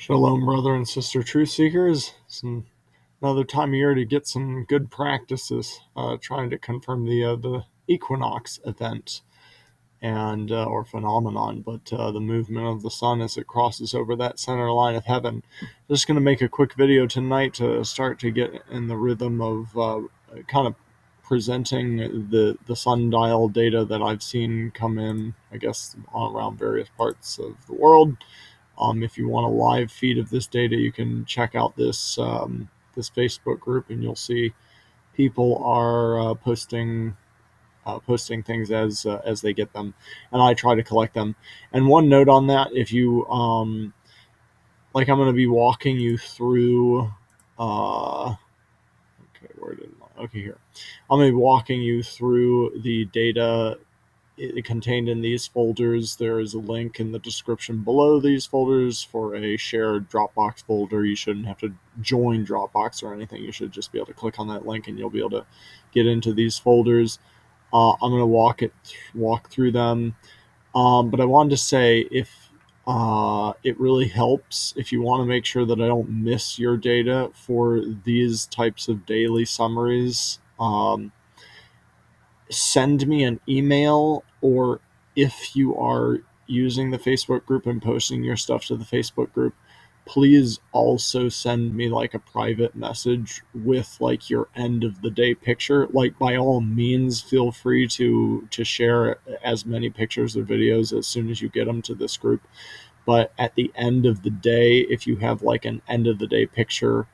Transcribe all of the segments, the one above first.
Shalom, brother and sister truth seekers. It's another time of year to get some good practices, trying to confirm the equinox event and or phenomenon, but the movement of the sun as it crosses over that center line of heaven. Just going to make a quick video tonight to start to get in the rhythm of kind of presenting the sundial data that I've seen come in, I guess, around various parts of the world. If you want a live feed of this data, you can check out this Facebook group, and you'll see people are posting things as they get them, and I try to collect them. And one note on that: if you like, I'm going to be walking you through. Okay, where did okay, here. I'm going to be walking you through the data contained in these folders. There is a link in the description below these folders for a shared Dropbox folder. You shouldn't have to join Dropbox or anything. You should just be able to click on that link and you'll be able to get into these folders. I'm going to walk through them. But I wanted to say, if it really helps if you want to make sure that I don't miss your data for these types of daily summaries, send me an email, or if you are using the Facebook group and posting your stuff to the Facebook group, please also send me like a private message with like your end of the day picture. Like, by all means, feel free to share as many pictures or videos as soon as you get them to this group. But at the end of the day, if you have like an end of the day picture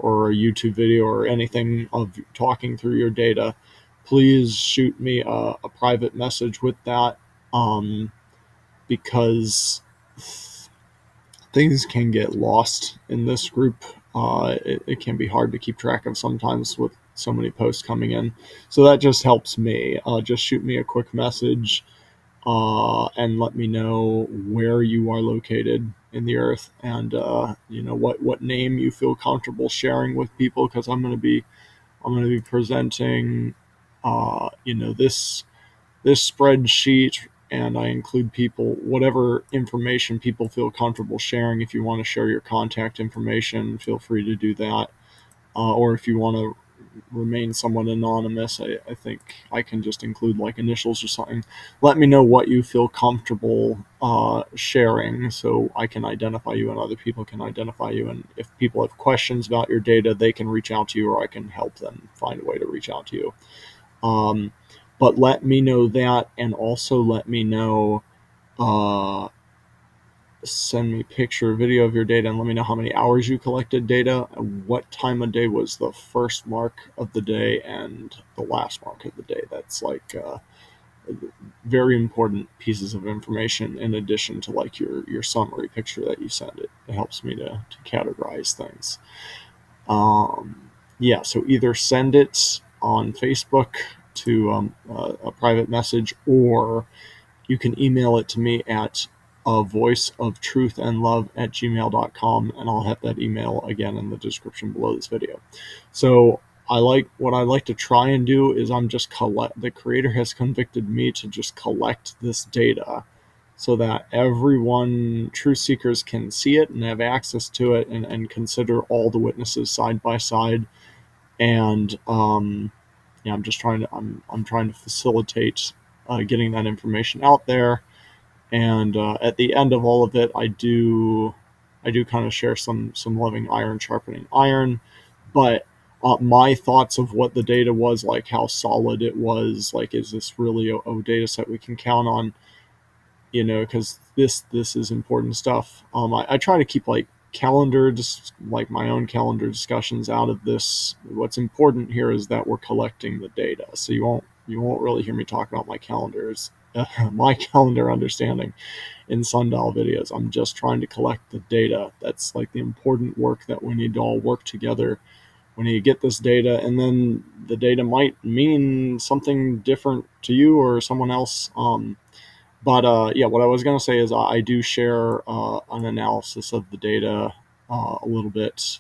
or a YouTube video or anything of talking through your data, please shoot me a private message with that, because things can get lost in this group. It can be hard to keep track of sometimes with so many posts coming in. So that just helps me. Just shoot me a quick message and let me know where you are located in the earth, and what name you feel comfortable sharing with people, because I'm going to be presenting this spreadsheet, and I include people, whatever information people feel comfortable sharing. If you want to share your contact information, feel free to do that. Or if you want to remain somewhat anonymous, I think I can just include like initials or something. Let me know what you feel comfortable sharing, so I can identify you and other people can identify you. And if people have questions about your data, they can reach out to you, or I can help them find a way to reach out to you. But let me know that, and also let me know, send me picture, video of your data, and let me know how many hours you collected data, and what time of day was the first mark of the day and the last mark of the day. That's like very important pieces of information, in addition to like your summary picture that you send. It helps me to categorize things. Yeah, so either send it on Facebook to a private message, or you can email it to me at avoiceoftruthandlove@gmail.com, and I'll have that email again in the description below this video. So what I like to try and do is the creator has convicted me to just collect this data, so that everyone, truth seekers, can see it and have access to it, and consider all the witnesses side by side. And yeah, I'm trying to facilitate getting that information out there. And at the end of all of it, I do kind of share some loving iron sharpening iron. But my thoughts of what the data was, like how solid it was, like, is this really a data set we can count on? Because this is important stuff. I try to keep like like my own calendar discussions out of this. What's important here is that we're collecting the data, so you won't really hear me talk about my calendars, my calendar understanding in Sundial videos. I'm just trying to collect the data. That's like the important work that we need to all work together. We need to get this data, and then the data might mean something different to you or someone else. But yeah, what I was going to say is I do share an analysis of the data a little bit,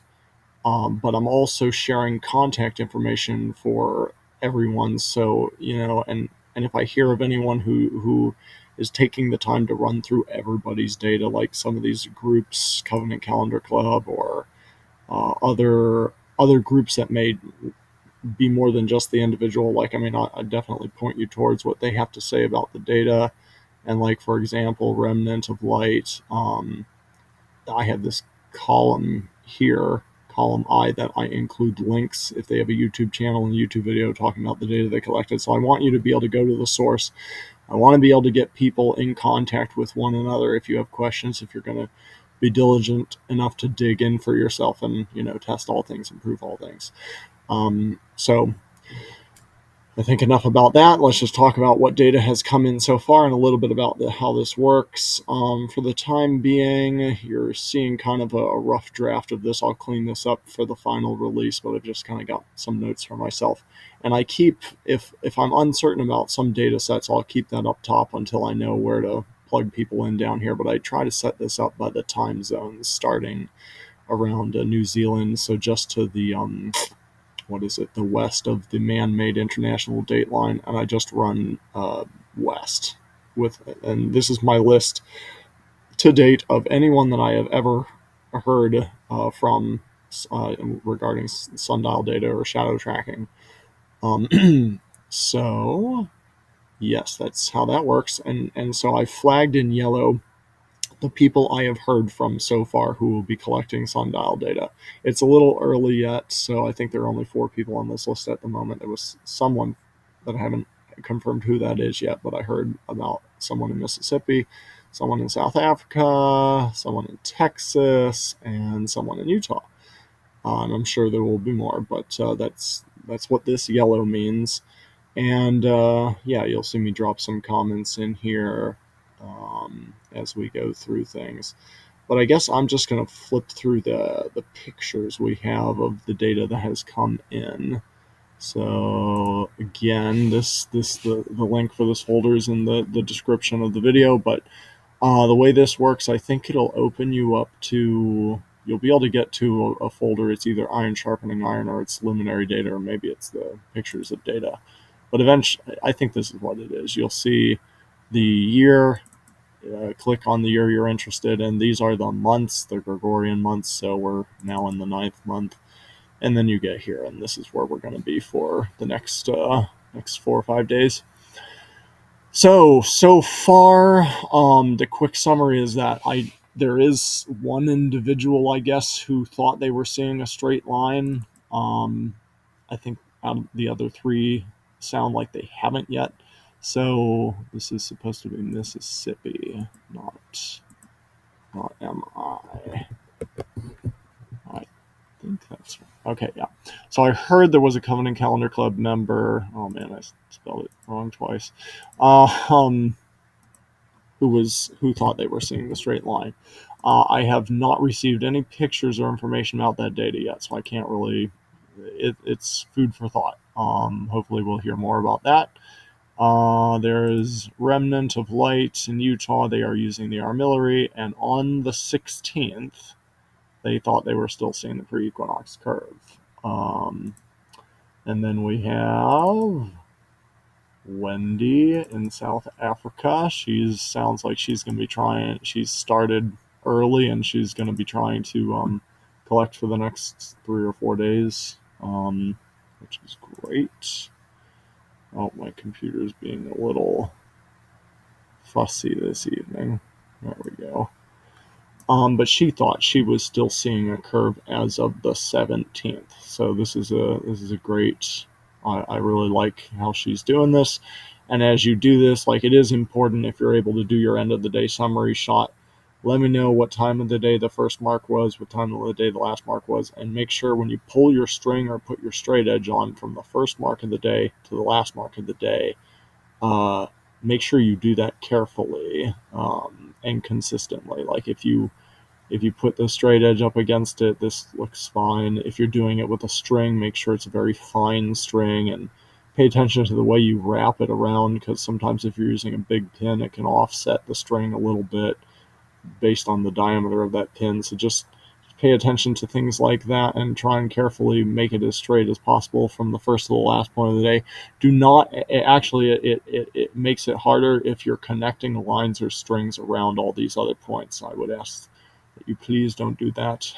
but I'm also sharing contact information for everyone. So, and if I hear of anyone who is taking the time to run through everybody's data, like some of these groups, Covenant Calendar Club, or other groups that may be more than just the individual. Like, I mean, I definitely point you towards what they have to say about the data. And like, for example, Remnant of Light, I have this column here, column I, that I include links if they have a YouTube channel and YouTube video talking about the data they collected. So I want you to be able to go to the source. I want to be able to get people in contact with one another if you have questions, if you're going to be diligent enough to dig in for yourself and, test all things, improve all things. So I think enough about that. Let's just talk about what data has come in so far and a little bit about how this works. For the time being, you're seeing kind of a rough draft of this. I'll clean this up for the final release, but I've just kind of got some notes for myself. And I keep, if I'm uncertain about some data sets, I'll keep that up top until I know where to plug people in down here. But I try to set this up by the time zones, starting around New Zealand, so just to the the west of the man-made international date line, and I just run west and this is my list to date of anyone that I have ever heard from regarding sundial data or shadow tracking. So yes, that's how that works, and so I flagged in yellow the people I have heard from so far who will be collecting sundial data. It's a little early yet, so I think there are only 4 people on this list at the moment. There was someone that I haven't confirmed who that is yet, but I heard about someone in Mississippi, someone in South Africa, someone in Texas, and someone in Utah. And I'm sure there will be more, but that's what this yellow means. And yeah, you'll see me drop some comments in here as we go through things. But I guess I'm just going to flip through the pictures we have of the data that has come in. So again, the link for this folder is in the description of the video. But the way this works, I think it'll open you up to, you'll be able to get to a folder. It's either iron sharpening iron, or it's luminary data, or maybe it's the pictures of data. But eventually, I think this is what it is. You'll see the year. Click on the year you're interested in. These are the months, the Gregorian months, so we're now in the 9th month. And then you get here, and this is where we're going to be for the next 4 or 5 days. So far, the quick summary is that there is one individual, I guess, who thought they were seeing a straight line. I think out of the other 3 sound like they haven't yet. So this is supposed to be Mississippi, not MI. I think that's okay. Yeah. So I heard there was a Covenant Calendar Club member. Oh man, I spelled it wrong twice. Who thought they were seeing the straight line. I have not received any pictures or information about that data yet, so I can't really. It's food for thought. Hopefully, we'll hear more about that. There is Remnant of Light in Utah. They are using the armillary, and on the 16th, they thought they were still seeing the pre-equinox curve. And then we have Wendy in South Africa. Sounds like she's going to be trying. She's started early, and she's going to be trying to collect for the next 3 or 4 days, which is great. Oh, my computer's being a little fussy this evening. There we go. But she thought she was still seeing a curve as of the 17th. So this is a great. I really like how she's doing this. And as you do this, like, it is important, if you're able to do your end of the day summary shot, let me know what time of the day the first mark was, what time of the day the last mark was, and make sure when you pull your string or put your straight edge on from the first mark of the day to the last mark of the day, make sure you do that carefully and consistently. Like, if you put the straight edge up against it, this looks fine. If you're doing it with a string, make sure it's a very fine string, and pay attention to the way you wrap it around, because sometimes if you're using a big pin, it can offset the string a little bit based on the diameter of that pin. So just pay attention to things like that and try and carefully make it as straight as possible from the first to the last point of the day. Do not it makes it harder if you're connecting lines or strings around all these other points. I would ask that you please don't do that.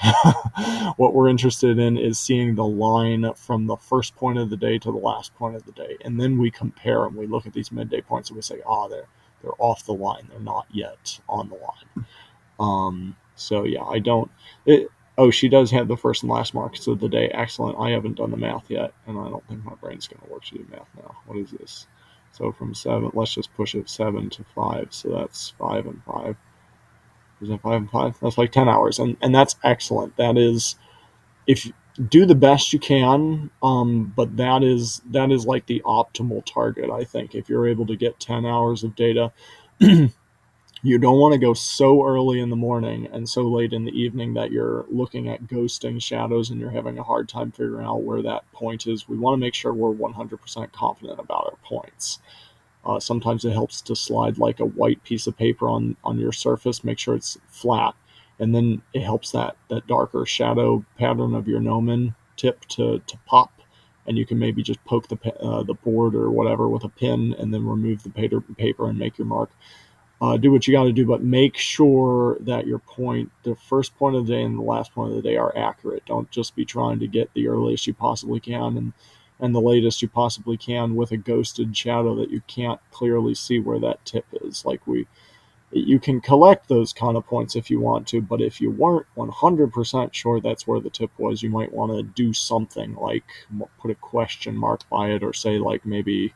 What we're interested in is seeing the line from the first point of the day to the last point of the day, and then we compare and we look at these midday points and we say, they're off the line, they're not yet on the line. So yeah, I don't. Oh, she does have the first and last marks of the day. Excellent. I haven't done the math yet, and I don't think my brain's going to work to do math now. What is this? So from 7, let's just push it 7 to 5. So that's 5 and 5. Is that 5 and 5? That's like 10 hours, and that's excellent. That is, if you do the best you can, but that is like the optimal target. I think if you're able to get 10 hours of data. You don't want to go so early in the morning and so late in the evening that you're looking at ghosting shadows and you're having a hard time figuring out where that point is. We want to make sure we're 100% confident about our points. Sometimes it helps to slide like a white piece of paper on your surface, make sure it's flat, and then it helps that darker shadow pattern of your gnomon tip to pop, and you can maybe just poke the board or whatever with a pin and then remove the paper and make your mark. Do what you got to do, but make sure that your point, the first point of the day and the last point of the day, are accurate. Don't just be trying to get the earliest you possibly can and the latest you possibly can with a ghosted shadow that you can't clearly see where that tip is. You can collect those kind of points if you want to, but if you weren't 100% sure that's where the tip was, you might want to do something like put a question mark by it, or say like maybe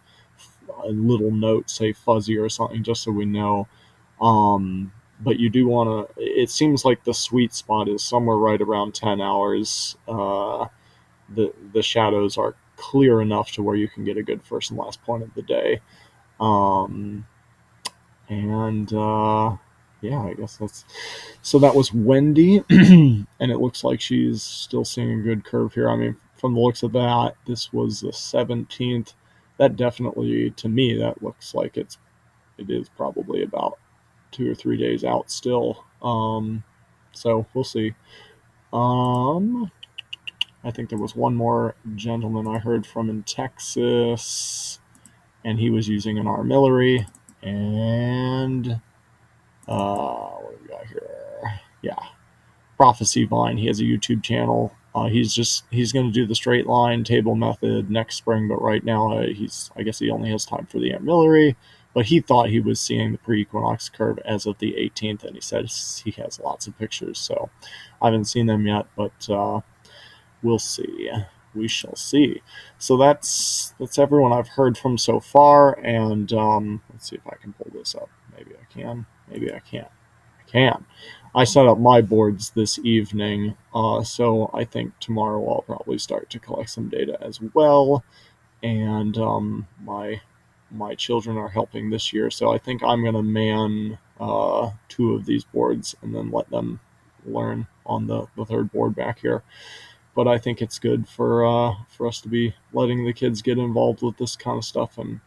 a little note, say fuzzy or something, just so we know. But you do want to, it seems like the sweet spot is somewhere right around 10 hours. The shadows are clear enough to where you can get a good first and last point of the day. Um, and yeah, I guess that's, so that was Wendy. And it looks like she's still seeing a good curve here. I mean, from the looks of that, this was the 17th. That definitely, to me, that looks like it is probably about 2 or 3 days out still. So we'll see. I think there was one more gentleman I heard from in Texas, and he was using an armillary. And what do we got here? Yeah, Prophecy Vine. He has a YouTube channel. He's going to do the straight line table method next spring, but right now I guess he only has time for the armillary. But he thought he was seeing the pre-equinox curve as of the 18th, and he said he has lots of pictures. So I haven't seen them yet, but we'll see. We shall see. So that's everyone I've heard from so far, and let's see if I can pull this up. Maybe I can. Maybe I can't. I can. I set up my boards this evening, so I think tomorrow I'll probably start to collect some data as well. And my children are helping this year, so I think I'm gonna man 2 of these boards and then let them learn on the third board back here. But I think it's good for us to be letting the kids get involved with this kind of stuff. And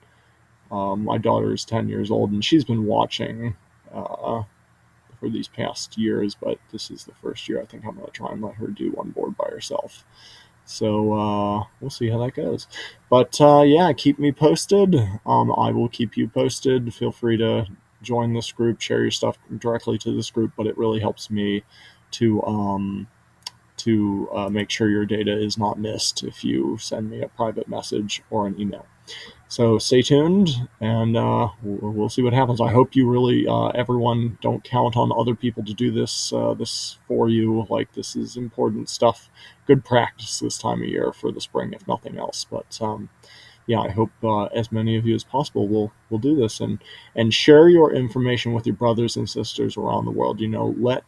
my daughter is 10 years old, and she's been watching for these past years, but this is the first year I think I'm going to try and let her do one board by herself. So we'll see how that goes. But yeah, keep me posted. I will keep you posted. Feel free to join this group, share your stuff directly to this group, but it really helps me to make sure your data is not missed if you send me a private message or an email. So stay tuned, and we'll see what happens. I hope you really, everyone, don't count on other people to do this for you. Like, this is important stuff, good practice this time of year for the spring, if nothing else. But yeah, I hope as many of you as possible will do this and share your information with your brothers and sisters around the world. Let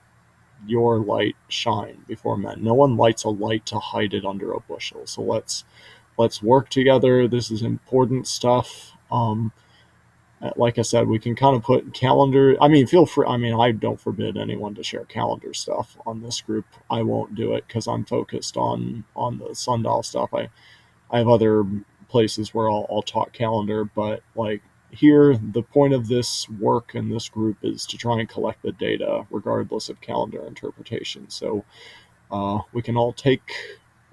your light shine before men. No one lights a light to hide it under a bushel. So let's work together. This is important stuff. Like I said, we can kind of put calendar. I mean, feel free. I mean, I don't forbid anyone to share calendar stuff on this group. I won't do it because I'm focused on the Sundial stuff. I have other places where I'll talk calendar, but like here, the point of this work in this group is to try and collect the data regardless of calendar interpretation. So we can all take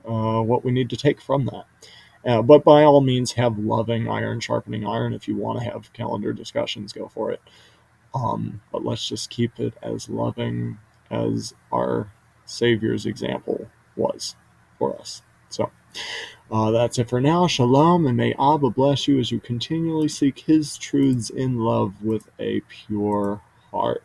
what we need to take from that. But by all means, have loving iron sharpening iron. If you want to have calendar discussions, go for it. But let's just keep it as loving as our Savior's example was for us. So that's it for now. Shalom, and may Abba bless you as you continually seek his truths in love with a pure heart.